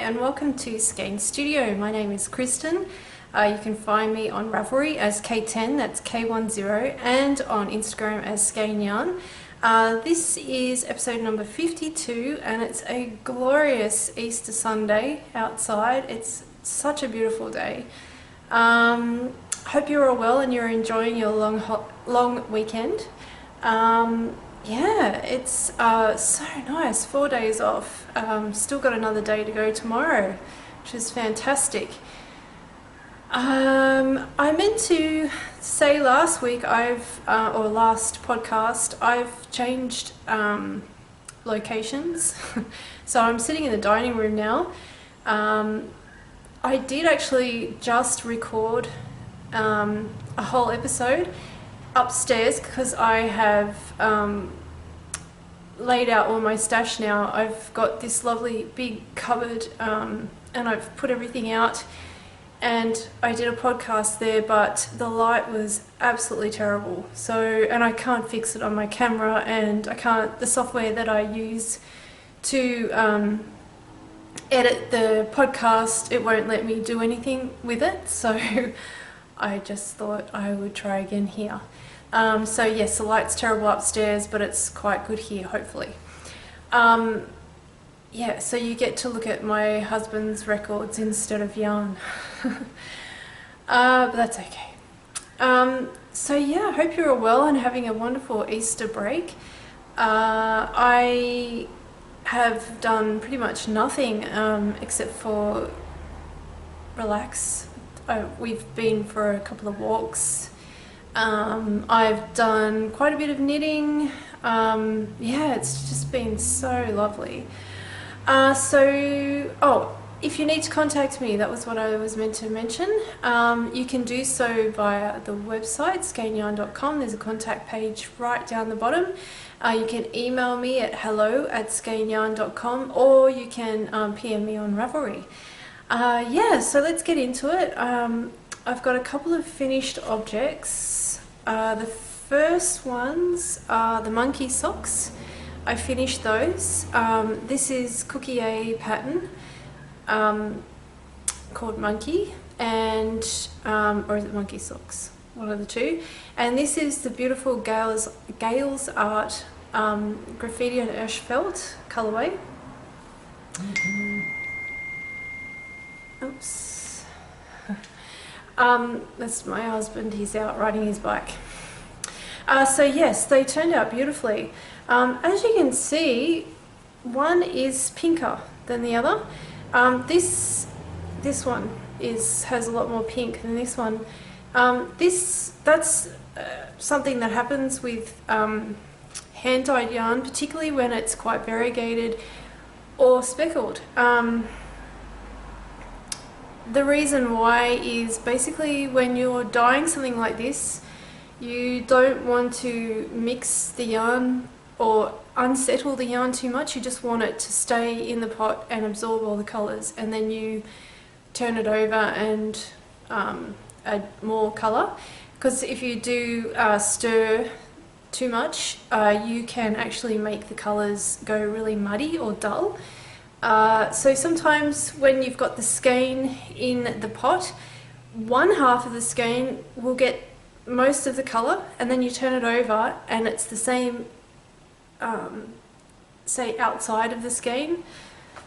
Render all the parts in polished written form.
and welcome to Skein Studio. My name is Kristen. You can find me on Ravelry as K10, that's K10, and on Instagram as Skein Yarn. This is episode number 52 and it's a glorious Easter Sunday outside. It's such a beautiful day. Hope you're all well and you're enjoying your long weekend. Yeah, it's so nice, 4 days off. Still got another day to go tomorrow, which is fantastic. I meant to say last week or last podcast, I've changed locations. So I'm sitting in the dining room now. I did actually just record a whole episode upstairs because I have laid out all my stash now. I've got this lovely big cupboard and I've put everything out, and I did a podcast there, but the light was absolutely terrible. And I can't fix it on my camera, and the software that I use to edit the podcast, it won't let me do anything with it. So I just thought I would try again here. So yes, the light's terrible upstairs, but it's quite good here, hopefully. Yeah, so you get to look at my husband's records instead of yarn. But that's okay. So yeah, I hope you're all well and having a wonderful Easter break. I have done pretty much nothing except for relax. We've been for a couple of walks. I've done quite a bit of knitting. Yeah, it's just been so lovely. If you need to contact me, that was what I was meant to mention. You can do so via the website, skeinyarn.com. There's a contact page right down the bottom. You can email me at hello@skeinyarn.com, or you can PM me on Ravelry. Yeah, so let's get into it. I've got a couple of finished objects. The first ones are the monkey socks. I finished those. This is Cookie A pattern called Monkey, and or is it Monkey Socks? One of the two. And this is the beautiful Gales Art graffiti and Ashfelt colorway. Oops. That's my husband, he's out riding his bike. So yes, they turned out beautifully. As you can see, one is pinker than the other. This one has a lot more pink than this one. That's something that happens with hand-dyed yarn, particularly when it's quite variegated or speckled. The reason why is basically when you're dyeing something like this, you don't want to mix the yarn or unsettle the yarn too much. You just want it to stay in the pot and absorb all the colours, and then you turn it over and add more colour. Because if you do stir too much, you can actually make the colours go really muddy or dull. So sometimes when you've got the skein in the pot, one half of the skein will get most of the colour, and then you turn it over and it's the same, say outside of the skein.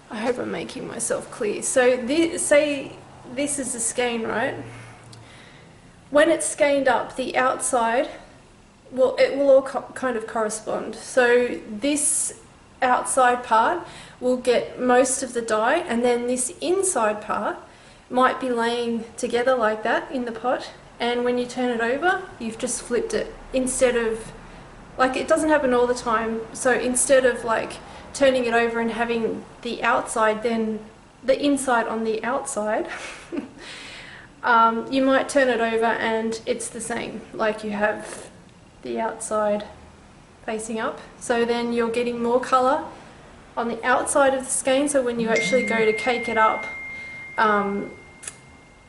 I hope I'm making myself clear. So say this is the skein, right? When it's skeined up, the outside, well, it will all kind of correspond. So this outside part will get most of the dye, and then this inside part might be laying together like that in the pot, and when you turn it over, you've just flipped it. Instead of, like, it doesn't happen all the time, so instead of like turning it over and having the outside, then the inside on the outside, you might turn it over and it's the same, like you have the outside facing up. So then you're getting more colour on the outside of the skein, so when you actually go to cake it up,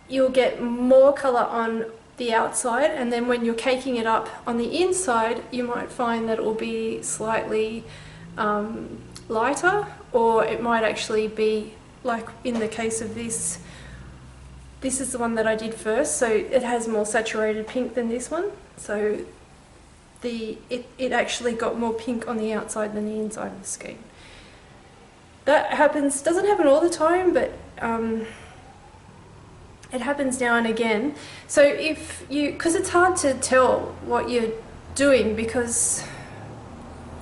you'll get more colour on the outside, and then when you're caking it up on the inside, you might find that it will be slightly lighter, or it might actually be like in the case of this is the one that I did first, so it has more saturated pink than this one, so it actually got more pink on the outside than the inside of the skein. That doesn't happen all the time, but it happens now and again. So because it's hard to tell what you're doing, because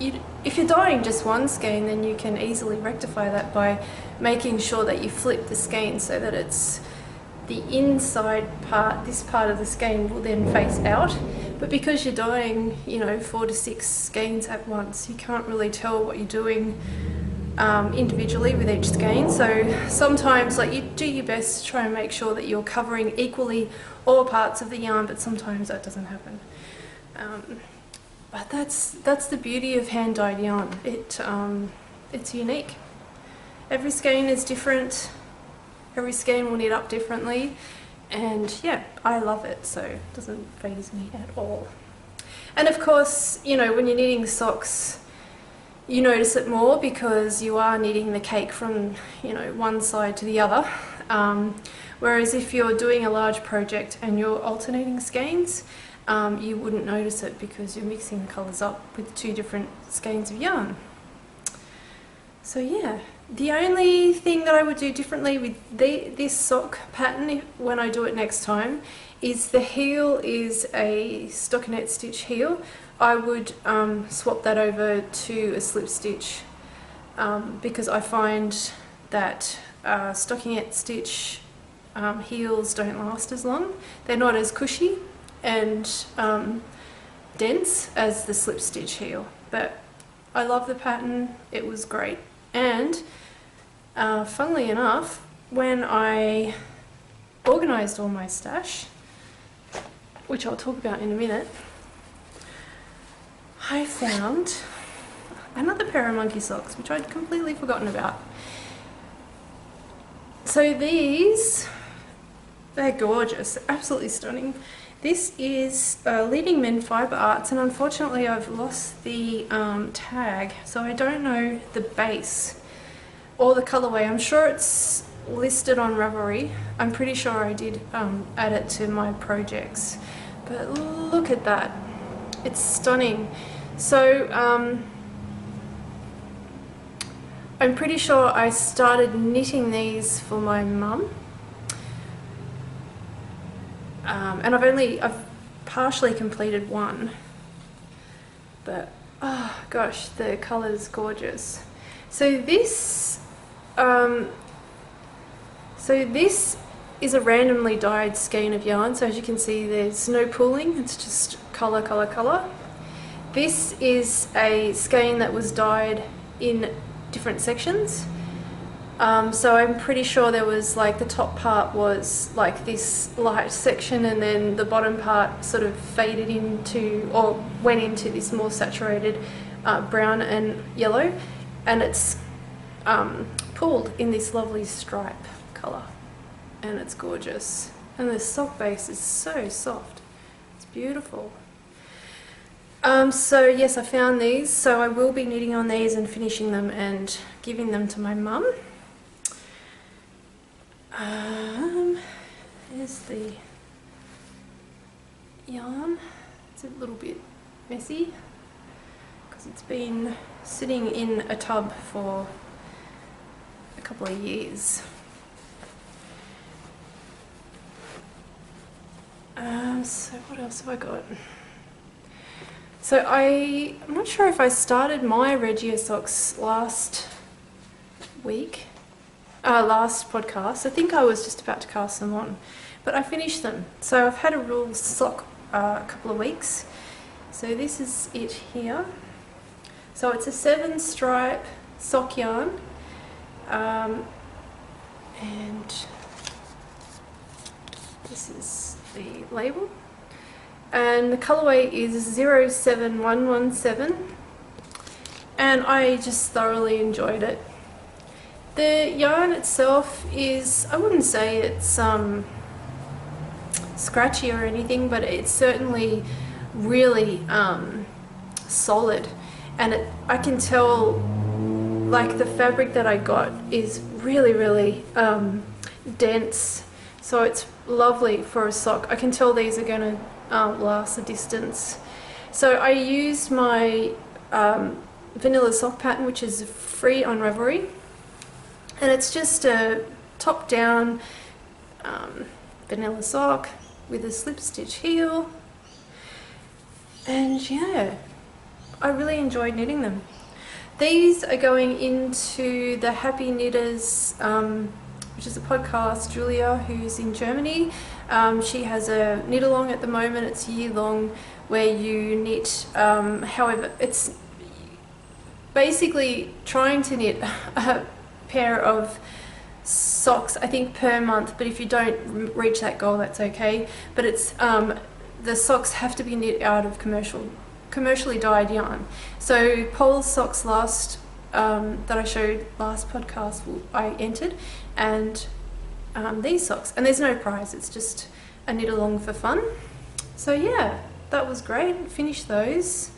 if you're dyeing just one skein, then you can easily rectify that by making sure that you flip the skein so that it's the inside part, this part of the skein will then face out. But because you're dyeing, 4 to 6 skeins at once, you can't really tell what you're doing individually with each skein. So sometimes, like, you do your best to try and make sure that you're covering equally all parts of the yarn, but sometimes that doesn't happen. But that's the beauty of hand dyed yarn. It's unique. Every skein is different. Every skein will knit up differently, and yeah, I love it, so it doesn't faze me at all. And of course, when you're knitting socks, you notice it more because you are knitting the cake from one side to the other, whereas if you're doing a large project and you're alternating skeins, you wouldn't notice it because you're mixing the colours up with 2 different skeins of yarn. So yeah, the only thing that I would do differently with this sock pattern when I do it next time is the heel is a stockinette stitch heel. I would swap that over to a slip stitch because I find that stockinette stitch heels don't last as long. They're not as cushy and dense as the slip stitch heel, but I love the pattern. It was great. And funnily enough, when I organised all my stash, which I'll talk about in a minute, I found another pair of monkey socks, which I'd completely forgotten about. So they're gorgeous, absolutely stunning. This is Leading Men Fibre Arts, and unfortunately I've lost the tag, so I don't know the base or the colourway. I'm sure it's listed on Ravelry. I'm pretty sure I did add it to my projects. But look at that. It's stunning. So I'm pretty sure I started knitting these for my mum. And I've partially completed one, but oh gosh, the colour's gorgeous. So this is a randomly dyed skein of yarn. So as you can see, there's no pooling, it's just colour, colour, colour. This is a skein that was dyed in different sections. So I'm pretty sure there was, like, the top part was like this light section, and then the bottom part sort of faded into or went into this more saturated brown and yellow, and it's pooled in this lovely stripe colour, and it's gorgeous. And the sock base is so soft, it's beautiful. So yes, I found these, so I will be knitting on these and finishing them and giving them to my mum. There's the yarn. It's a little bit messy because it's been sitting in a tub for a couple of years. So what else have I got? So I'm not sure if I started my Regia socks last week. Last podcast. I think I was just about to cast them on, but I finished them. So I've had a real sock a couple of weeks. So this is it here. So it's a 7-stripe sock yarn, and this is the label, and the colourway is 07117, and I just thoroughly enjoyed it. The yarn itself is, I wouldn't say it's scratchy or anything, but it's certainly really solid, and I can tell, like, the fabric that I got is really dense, so it's lovely for a sock. I can tell these are going to last a distance. So I used my vanilla sock pattern, which is free on Ravelry, and it's just a top down vanilla sock with a slip stitch heel, and yeah, I really enjoyed knitting them. These are going into the Happy Knitters, which is a podcast, Julia, who's in Germany. She has a knit along at the moment. It's year long, where you knit, however, it's basically trying to knit a pair of socks, I think, per month, but if you don't reach that goal, that's okay. But it's the socks have to be knit out of commercially dyed yarn. So Paul's socks that I showed last podcast, I entered, and these socks, and there's no prize, it's just a knit along for fun. So yeah, that was great. Finished those.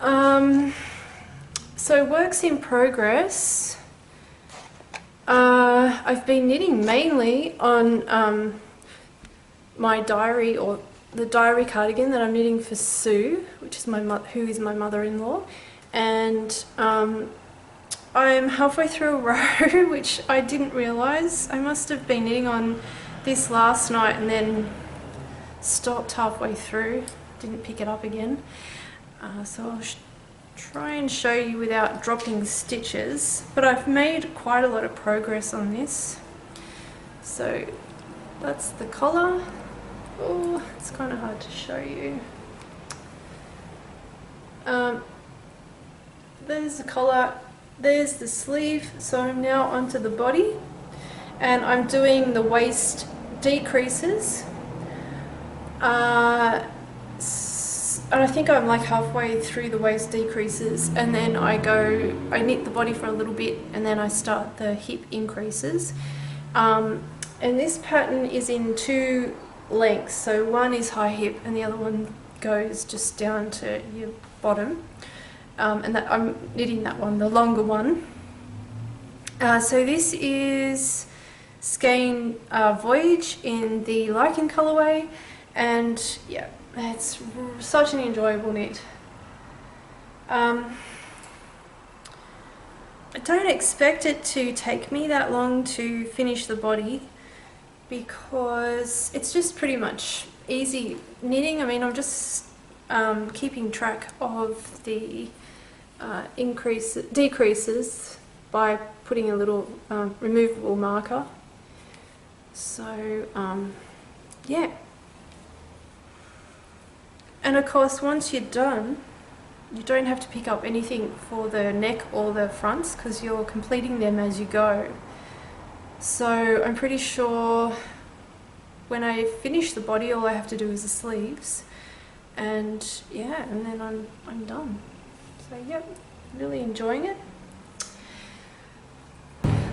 So works in progress. I've been knitting mainly on my diary, or the diary cardigan that I'm knitting for Sue, which is who is my mother-in-law, and I'm halfway through a row, which I didn't realise. I must have been knitting on this last night and then stopped halfway through, didn't pick it up again. So I'll try and show you without dropping stitches, but I've made quite a lot of progress on this. So that's the collar. Oh, it's kind of hard to show you. There's the collar, there's the sleeve. So I'm now onto the body, and I'm doing the waist decreases. And I think I'm like halfway through the waist decreases, and then I knit the body for a little bit, and then I start the hip increases. And this pattern is in 2 lengths, so one is high hip and the other one goes just down to your bottom, and that I'm knitting that one, the longer one. So this is Skein Voyage in the Lichen colorway, and yeah, it's such an enjoyable knit. I don't expect it to take me that long to finish the body, because it's just pretty much easy knitting. I mean, I'm just keeping track of the decreases by putting a little removable marker. So yeah, and of course once you're done, you don't have to pick up anything for the neck or the fronts, because you're completing them as you go. So I'm pretty sure when I finish the body, all I have to do is the sleeves, and yeah, and then I'm done. So yep, really enjoying it.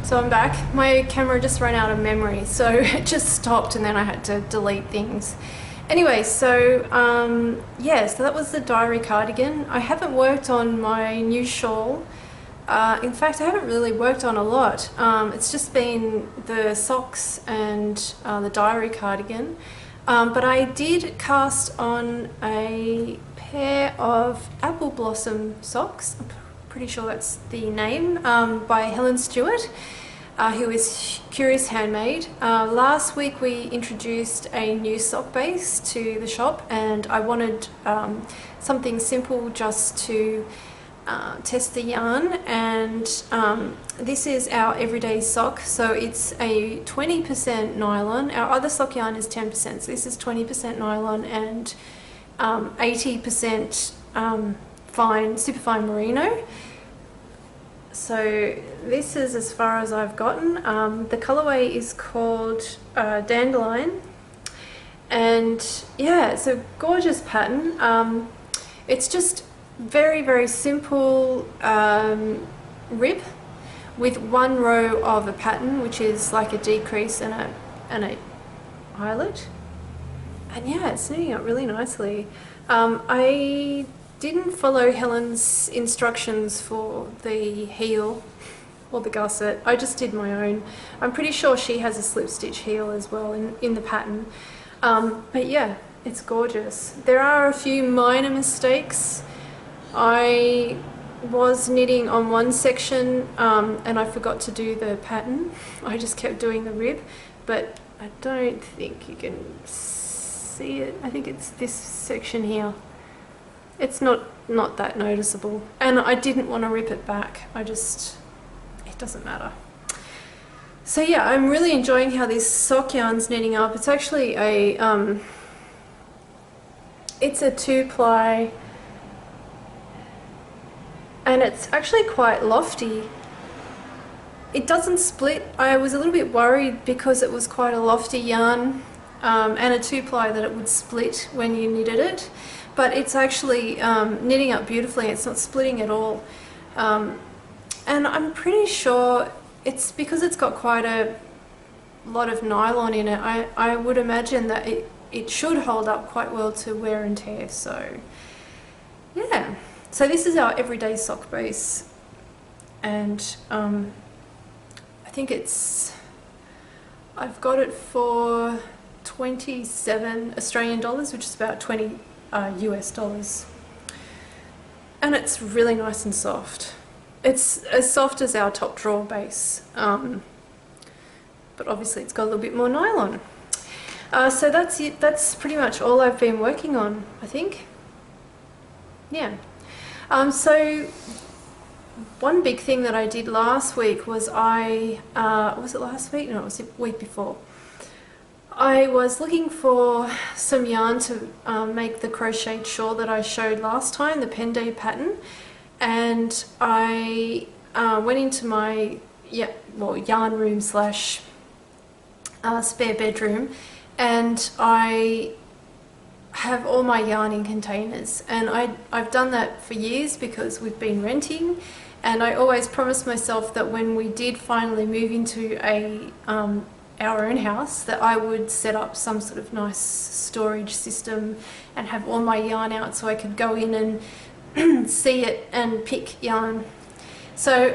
So I'm back. My camera just ran out of memory, so it just stopped, and then I had to delete things. Anyway, so yeah, so that was the diary cardigan. I haven't worked on my new shawl. In fact, I haven't really worked on a lot. It's just been the socks and the diary cardigan. But I did cast on a pair of apple blossom socks. I'm pretty sure that's the name, by Helen Stewart, who is Curious Handmade. Last week we introduced a new sock base to the shop, and I wanted something simple just to test the yarn, and this is our everyday sock. So it's a 20% nylon. Our other sock yarn is 10%, so this is 20% nylon and 80% superfine merino. So this is as far as I've gotten. The colorway is called Dandelion, and yeah, it's a gorgeous pattern. It's just very simple rib with one row of a pattern, which is like a decrease and a eyelet, and yeah, it's knitting up really nicely. I didn't follow Helen's instructions for the heel, or the gusset. I just did my own. I'm pretty sure she has a slip stitch heel as well in the pattern. But yeah, it's gorgeous. There are a few minor mistakes. I was knitting on one section and I forgot to do the pattern. I just kept doing the rib, but I don't think you can see it. I think it's this section here. It's not that noticeable, and I didn't want to rip it back. It doesn't matter. So yeah, I'm really enjoying how this sock yarn's knitting up. It's actually it's a 2-ply, and it's actually quite lofty. It doesn't split. I was a little bit worried because it was quite a lofty yarn and a 2-ply that it would split when you knitted it, but it's actually knitting up beautifully. It's not splitting at all, and I'm pretty sure it's because it's got quite a lot of nylon in it. I would imagine that it should hold up quite well to wear and tear. So yeah, so this is our everyday sock base, and I think I've got it for 27 Australian dollars, which is about 20 US dollars. And it's really nice and soft. It's as soft as our top drawer base, but obviously it's got a little bit more nylon. So that's it. That's pretty much all I've been working on, I think. Yeah. So one big thing that I did last week was was it last week? No, it was the week before. I was looking for some yarn to make the crocheted shawl that I showed last time, the Penday pattern, and I went into my yarn room / spare bedroom, and I have all my yarn in containers, and I've done that for years because we've been renting, and I always promised myself that when we did finally move into our own house, that I would set up some sort of nice storage system and have all my yarn out so I could go in and see it and pick yarn. So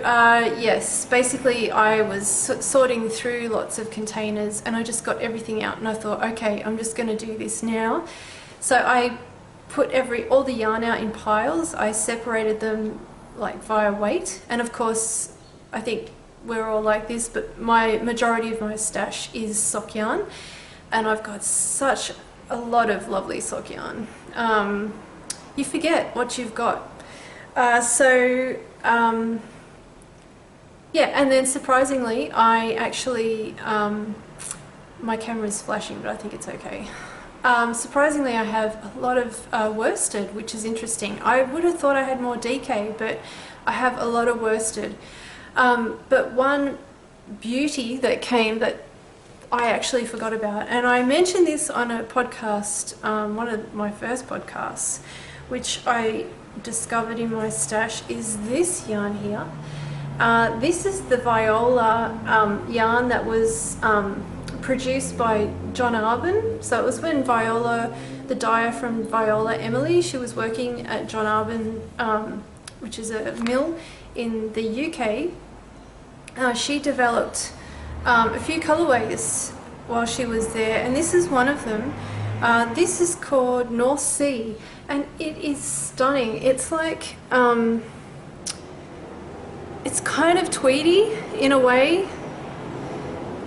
yes, basically I was sorting through lots of containers, and I just got everything out, and I thought, okay, I'm just going to do this now. So I put all the yarn out in piles. I separated them like via weight, and of course I think we're all like this, but my majority of my stash is sock yarn, and I've got such a lot of lovely sock yarn. You forget what you've got. Yeah, and then surprisingly, I actually, my camera's flashing, but I think it's okay. Surprisingly, I have a lot of worsted, which is interesting. I would have thought I had more DK, but I have a lot of worsted. But one beauty that came that I actually forgot about, and I mentioned this on a podcast, one of my first podcasts, which I discovered in my stash, is this yarn here. This is the Viola yarn that was produced by John Arbon. So it was when Viola, the dyer from Viola, Emily, she was working at John Arbon, which is a mill in the UK. She developed a few colorways while she was there, and this is one of them. This is called North Sea, and it is stunning. It's like it's kind of tweedy in a way,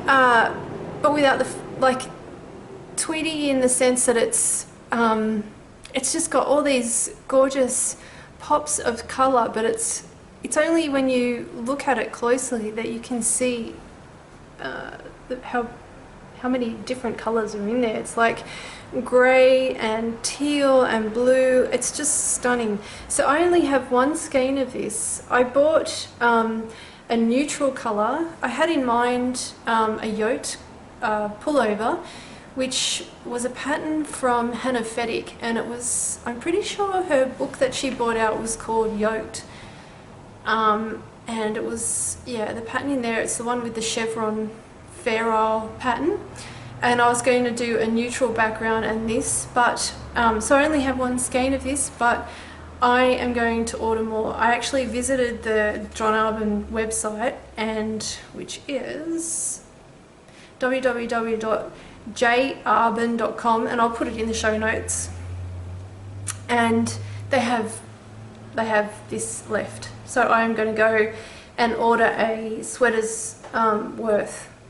but without the tweedy in the sense that it's just got all these gorgeous pops of color, but it's only when you look at it closely that you can see how many different colors are in there. It's like grey and teal and blue. It's just stunning. So I only have one skein of this. I bought a neutral color. I had in mind a yoked pullover, which was a pattern from Hannah Feddick, and it was, I'm pretty sure her book that she brought out was called Yoked. And it was, yeah, the pattern in there, it's the one with the chevron fair isle pattern, and I was going to do a neutral background and this, but so I only have one skein of this, but I am going to order more. I actually visited the John Arbon website, and which is www.jarbin.com, and I'll put it in the show notes. And they have this left, so I'm going to go and order a sweater's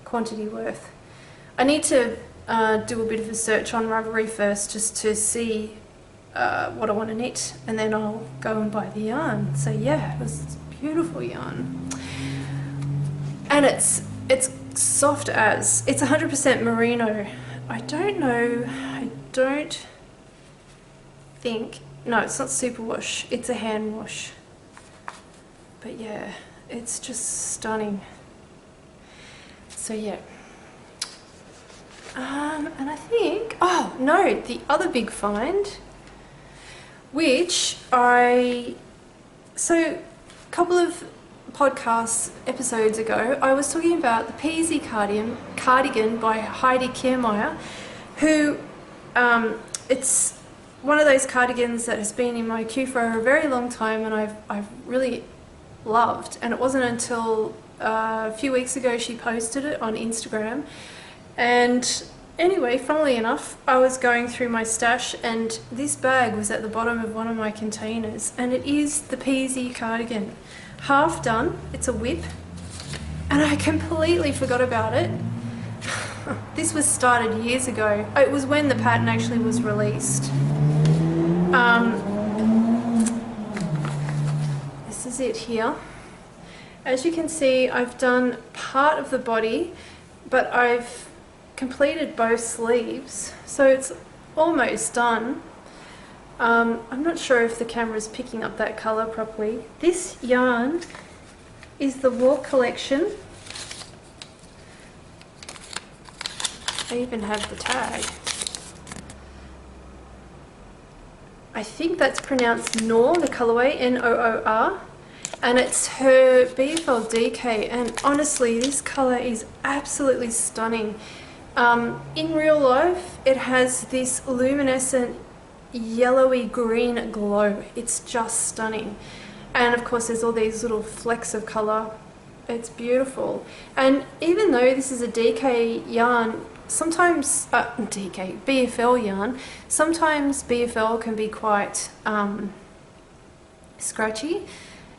quantity worth. I need to do a bit of a search on Ravelry first, just to see what I want to knit, and then I'll go and buy the yarn. So yeah, it was beautiful yarn, and it's soft as, it's 100% merino. I don't think, no, it's not superwash, it's a hand wash. But yeah, it's just stunning. So yeah. And I think, oh no, the other big find, which so a couple of podcast episodes ago, I was talking about the Peasy cardigan by Heidi Kiermaier, who, it's one of those cardigans that has been in my queue for a very long time, and I've really loved. And it wasn't until a few weeks ago she posted it on Instagram. And anyway, funnily enough, I was going through my stash and this bag was at the bottom of one of my containers, and it is the Peasy cardigan. Half done, it's a whip, and I completely forgot about it. This was started years ago. It was when the pattern actually was released. This is it here. As you can see, I've done part of the body, but I've completed both sleeves, so it's almost done. I'm not sure if the camera's picking up that colour properly. This yarn is the Walk collection. I even have the tag. I think that's pronounced Noor, the colourway, Noor, and it's her BFL DK, and honestly this colour is absolutely stunning. In real life it has this luminescent yellowy green glow. It's just stunning, and of course there's all these little flecks of colour. It's beautiful. And even though this is a DK yarn, sometimes BFL yarn, sometimes BFL can be quite scratchy.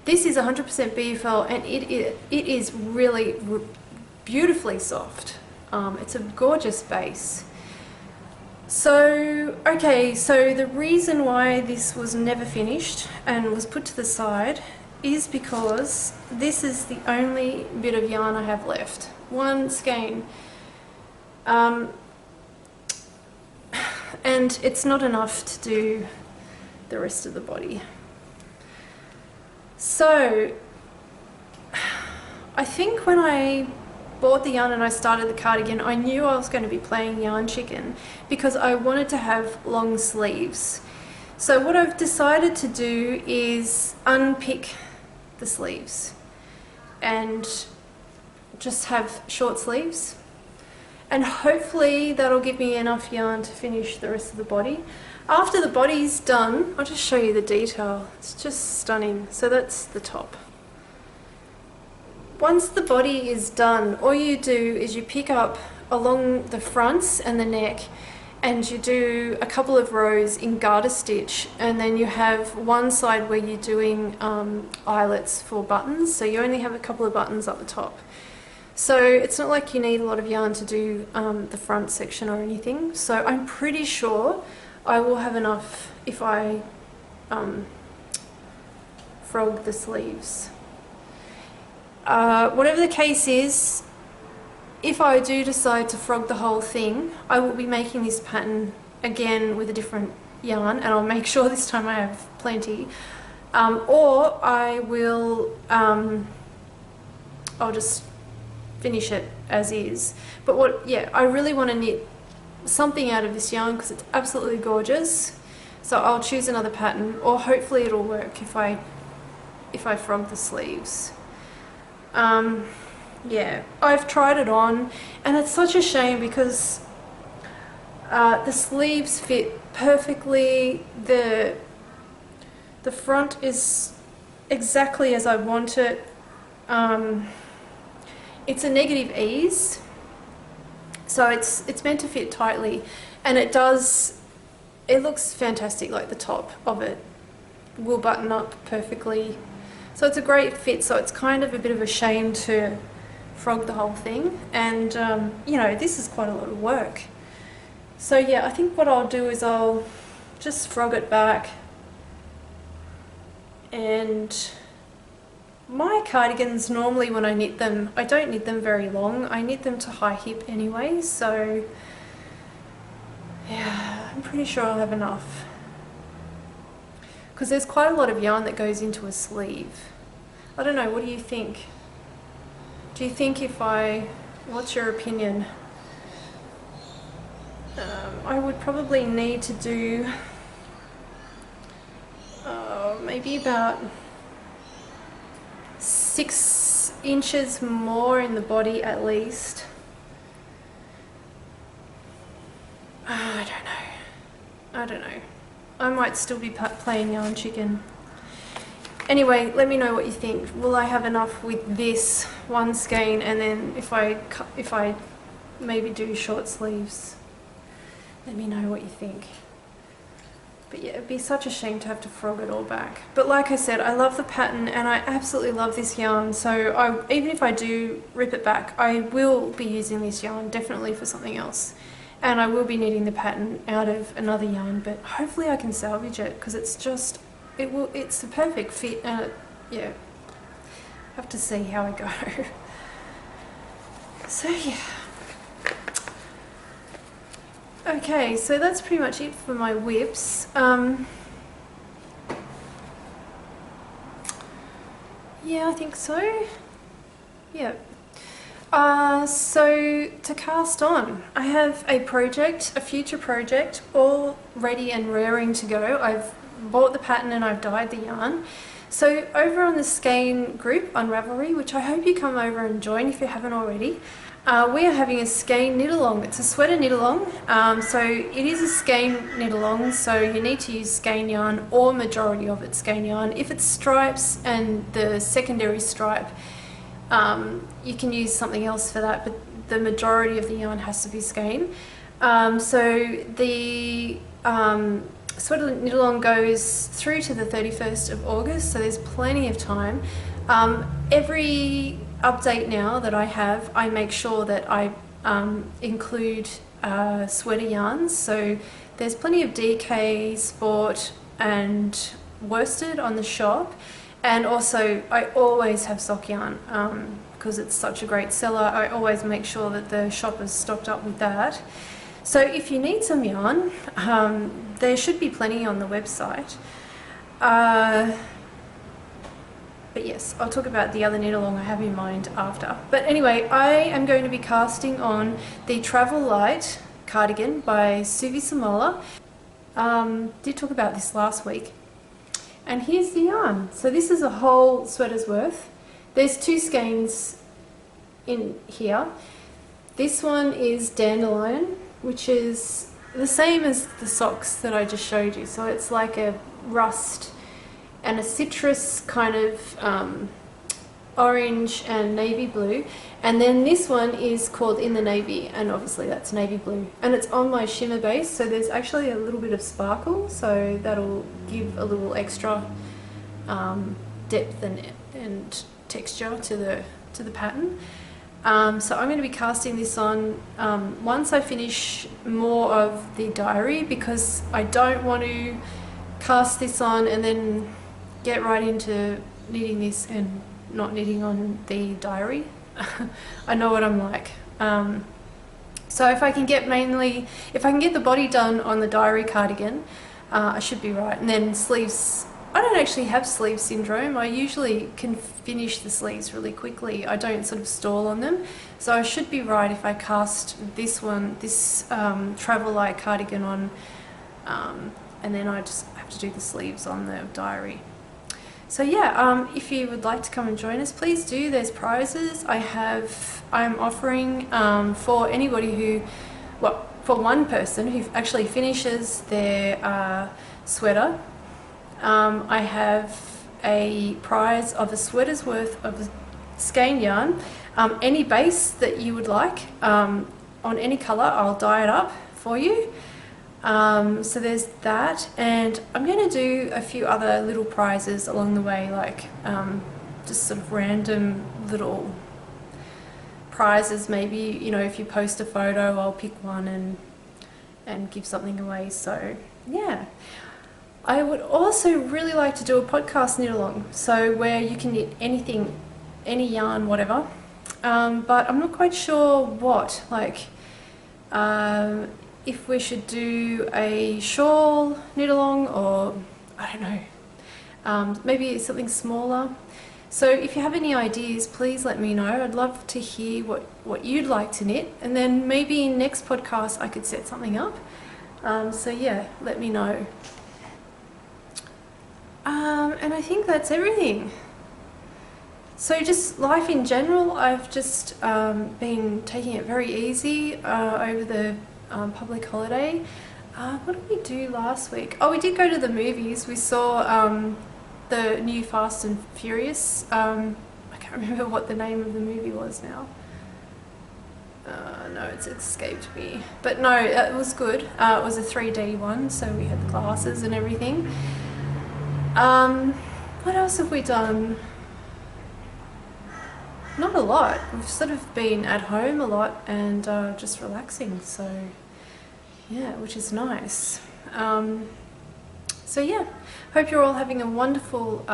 This is 100% BFL, and it is really beautifully soft. It's a gorgeous base. So, okay, so the reason why this was never finished and was put to the side is because this is the only bit of yarn I have left. One skein. And it's not enough to do the rest of the body. So, I think when I bought the yarn and I started the cardigan, I knew I was going to be playing yarn chicken because I wanted to have long sleeves. So what I've decided to do is unpick the sleeves and just have short sleeves, and hopefully that'll give me enough yarn to finish the rest of the body. After the body's done, I'll just show you the detail. It's just stunning. So that's the top. Once the body is done, all you do is you pick up along the fronts and the neck, and you do a couple of rows in garter stitch, and then you have one side where you're doing eyelets for buttons, so you only have a couple of buttons up the top. So it's not like you need a lot of yarn to do the front section or anything. So I'm pretty sure I will have enough if I frog the sleeves. Whatever the case is, if I do decide to frog the whole thing, I will be making this pattern again with a different yarn, and I'll make sure this time I have plenty. Or I will, I'll just finish it as is. But I really want to knit something out of this yarn because it's absolutely gorgeous. So I'll choose another pattern, or hopefully it'll work if I frog the sleeves. Yeah, I've tried it on, and it's such a shame because the sleeves fit perfectly. The front is exactly as I want it. it's a negative ease, so it's meant to fit tightly, and it looks fantastic. Like the top of it will button up perfectly, so it's a great fit. So it's kind of a bit of a shame to frog the whole thing, and you know, this is quite a lot of work. So yeah, I think what I'll do is I'll just frog it back, and my cardigans normally when I knit them, I don't knit them very long. I knit them to high hip anyway, so yeah, I'm pretty sure I'll have enough, because there's quite a lot of yarn that goes into a sleeve. I don't know, what do you think? Do you think what's your opinion? I would probably need to do maybe about 6 inches more in the body at least. I don't know. I might still be playing yarn chicken. Anyway, let me know what you think. Will I have enough with this one skein, and then if I maybe do short sleeves? Let me know what you think. But yeah, it'd be such a shame to have to frog it all back. But like I said, I love the pattern and I absolutely love this yarn. So even if I do rip it back, I will be using this yarn definitely for something else. And I will be knitting the pattern out of another yarn, but hopefully I can salvage it, because it's the perfect fit, and yeah, have to see how I go. So yeah. Okay, so that's pretty much it for my whips. Yeah, I think so. Yeah. So to cast on, I have a future project, all ready and raring to go. I've bought the pattern and I've dyed the yarn. So over on the Skein group on Ravelry, which I hope you come over and join if you haven't already, we are having a Skein knit along. It's a sweater knit along, so it is a Skein knit along, so you need to use Skein yarn, or majority of it Skein yarn. If it's stripes and the secondary stripe, you can use something else for that, but the majority of the yarn has to be Skein. So the sweater knit along goes through to the 31st of August, so there's plenty of time. Every update now that I have, I make sure that I include sweater yarns. So there's plenty of DK, Sport and worsted on the shop, and also I always have sock yarn because it's such a great seller. I always make sure that the shop is stocked up with that. So if you need some yarn, there should be plenty on the website. But yes, I'll talk about the other knit along I have in mind after. But anyway, I am going to be casting on the Travel Light cardigan by Suvi Samola. Did talk about this last week. And here's the yarn. So this is a whole sweater's worth. There's 2 skeins in here. This one is Dandelion, which is the same as the socks that I just showed you. So it's like a rust and a citrus kind of orange and navy blue. And then this one is called In the Navy, and obviously that's navy blue. And it's on my shimmer base, so there's actually a little bit of sparkle, so that'll give a little extra depth and texture to the pattern. So I'm going to be casting this on once I finish more of the diary, because I don't want to cast this on and then get right into knitting this and not knitting on the diary. I know what I'm like. So if I can get the body done on the diary cardigan, I should be right. And then sleeves, I don't actually have sleeve syndrome. I usually can finish the sleeves really quickly. I don't sort of stall on them. So I should be right if I cast this Travel Light cardigan on, and then I just have to do the sleeves on the diary. So yeah, if you would like to come and join us, please do. There's prizes. I'm offering for anybody who, well, for one person who actually finishes their sweater, I have a prize of a sweater's worth of Skein yarn, Any base that you would like, on any colour, I'll dye it up for you. So there's that, and I'm going to do a few other little prizes along the way, like just sort of random little prizes. Maybe, you know, if you post a photo, I'll pick one and give something away. So yeah, I would also really like to do a podcast knit along, so where you can knit anything, any yarn, whatever, but I'm not quite sure what, like if we should do a shawl knit along, or I don't know, maybe something smaller. So if you have any ideas, please let me know. I'd love to hear what you'd like to knit, and then maybe next podcast I could set something up. So yeah, let me know. And I think that's everything. So just life in general, I've just been taking it very easy over the public holiday. What did we do last week? Oh, we did go to the movies. We saw the new Fast and Furious. I can't remember what the name of the movie was now. No, it's escaped me. But no, it was good. It was a 3D one, so we had the glasses and everything. What else have we done? Not a lot. We've sort of been at home a lot and just relaxing, so yeah, which is nice. So yeah, hope you're all having a wonderful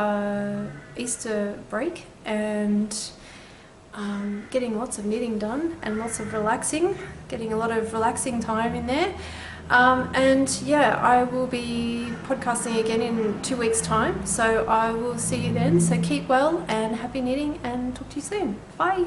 Easter break and getting lots of knitting done and lots of relaxing, getting a lot of relaxing time in there. And yeah, I will be podcasting again in 2 weeks' time, so I will see you then. So keep well and happy knitting, and talk to you soon. Bye.